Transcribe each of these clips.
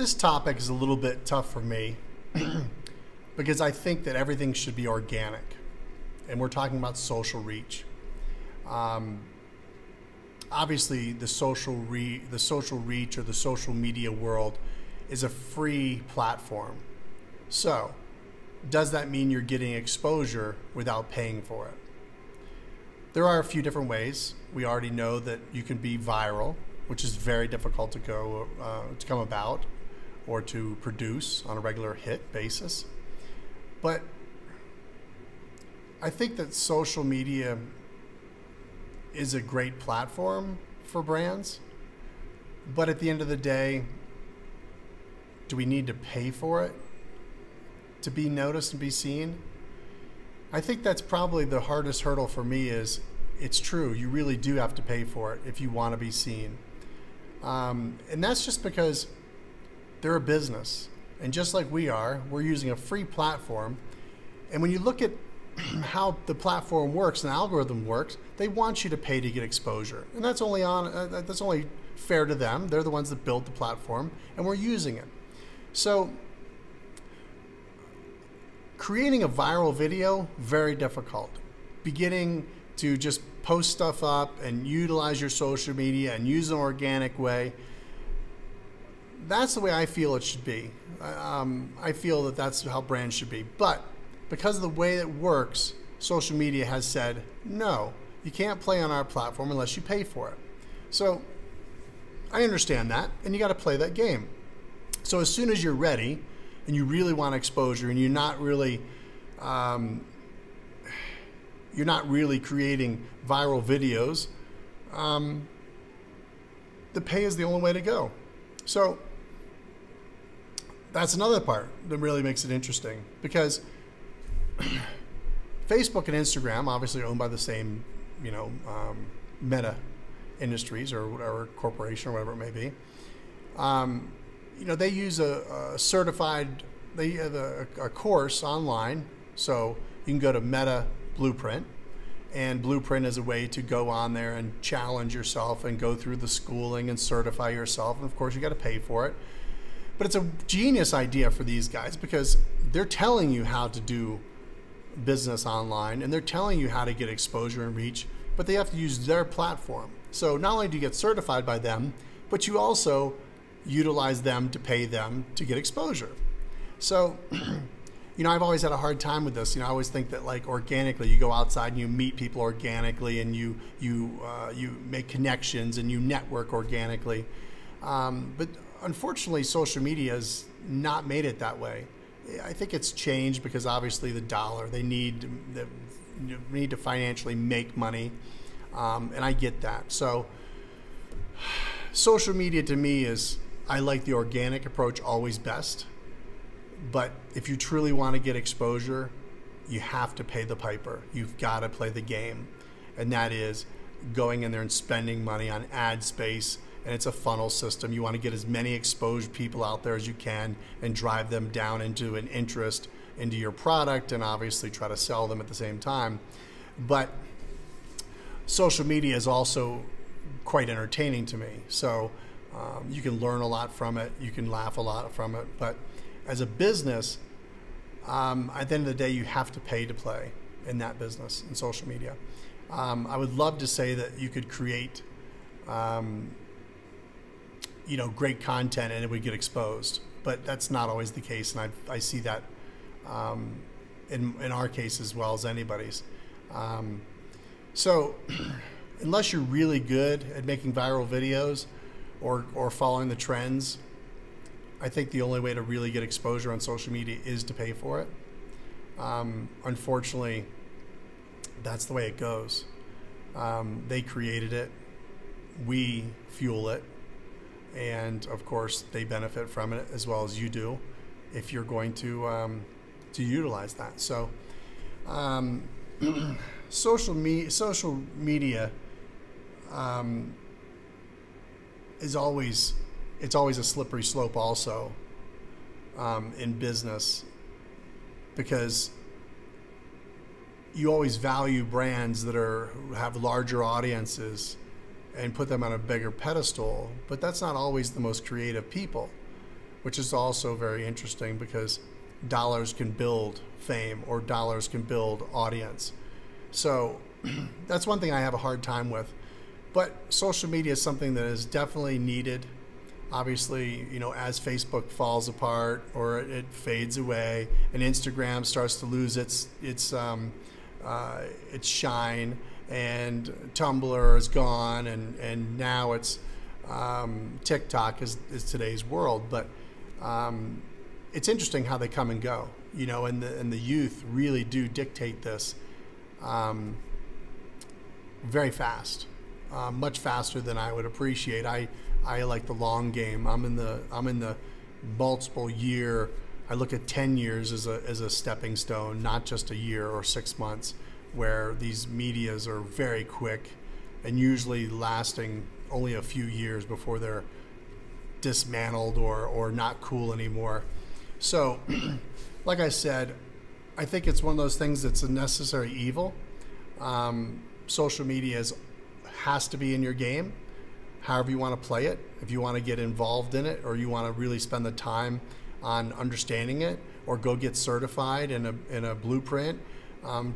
This topic is a little bit tough for me because I think that everything should be organic, and we're talking about social reach. Obviously, the social reach or the social media world is a free platform. So, does that mean you're getting exposure without paying for it? There are a few different ways. We already know that you can be viral, which is very difficult to come about or to produce on a regular hit basis. But I think that social media is a great platform for brands. But at the end of the day, do we need to pay for it to be noticed and be seen? I think that's probably the hardest hurdle for me. Is it's true, you really do have to pay for it if you want to be seen. And that's just because they're a business. And just like we're using a free platform. And when you look at how the platform works and the algorithm works, they want you to pay to get exposure. And that's only fair to them. They're the ones that built the platform, and we're using it. So creating a viral video, very difficult. Beginning to just post stuff up and utilize your social media and use an organic way, that's the way I feel it should be. I feel that that's how brands should be. But because of the way it works, social media has said, no, you can't play on our platform unless you pay for it. So I understand that, and you got to play that game. So as soon as you're ready and you really want exposure and you're not really creating viral videos, the pay is the only way to go. So that's another part that really makes it interesting, because Facebook and Instagram, obviously owned by the same, Meta Industries or whatever corporation or whatever it may be. They use a course online, so you can go to Meta Blueprint, and Blueprint is a way to go on there and challenge yourself and go through the schooling and certify yourself. And of course, you got to pay for it. But it's a genius idea for these guys, because they're telling you how to do business online, and they're telling you how to get exposure and reach, but they have to use their platform. So not only do you get certified by them, but you also utilize them to pay them to get exposure. So, I've always had a hard time with this. I always think that, like, organically, you go outside and you meet people organically, and you make connections and you network organically. But unfortunately, social media has not made it that way. I think it's changed because obviously the dollar, they need to financially make money, and I get that. So social media to me is, I like the organic approach always best. But if you truly want to get exposure, you have to pay the piper. You've got to play the game. And that is going in there and spending money on ad space. And it's a funnel system. You want to get as many exposed people out there as you can and drive them down into an interest into your product, and obviously try to sell them at the same time. But social media is also quite entertaining to me. So you can learn a lot from it. You can laugh a lot from it. But as a business, at the end of the day, you have to pay to play in that business, in social media. I would love to say that you could create great content and it would get exposed, but that's not always the case, and I see that in our case as well as anybody's. So unless you're really good at making viral videos or following the trends, I think the only way to really get exposure on social media is to pay for it. Unfortunately, that's the way it goes. They created it, we fuel it, and of course they benefit from it as well as you do if you're going to utilize that. So social media is always a slippery slope also in business, because you always value brands that have larger audiences and put them on a bigger pedestal, but that's not always the most creative people. which is also very interesting because dollars can build fame or dollars can build audience. So that's one thing I have a hard time with. But social media is something that is definitely needed. Obviously, you know, as Facebook falls apart or it fades away and Instagram starts to lose its shine, and Tumblr is gone, and now it's TikTok is today's world. But it's interesting how they come and go, you know, and the youth really do dictate this very fast, much faster than I would appreciate. I like the long game. I'm in the multiple year. I look at 10 years as a stepping stone, not just a year or 6 months, where these medias are very quick and usually lasting only a few years before they're dismantled or not cool anymore. So, like I said, I think it's one of those things that's a necessary evil. Social media has to be in your game, however you want to play it. If you want to get involved in it, or you want to really spend the time on understanding it, or go get certified in a blueprint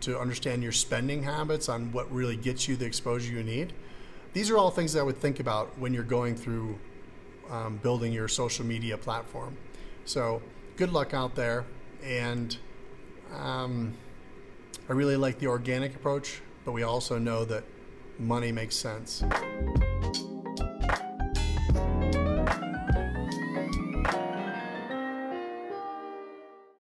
to understand your spending habits on what really gets you the exposure you need. These are all things that I would think about when you're going through building your social media platform. So good luck out there. And I really like the organic approach, but we also know that money makes sense.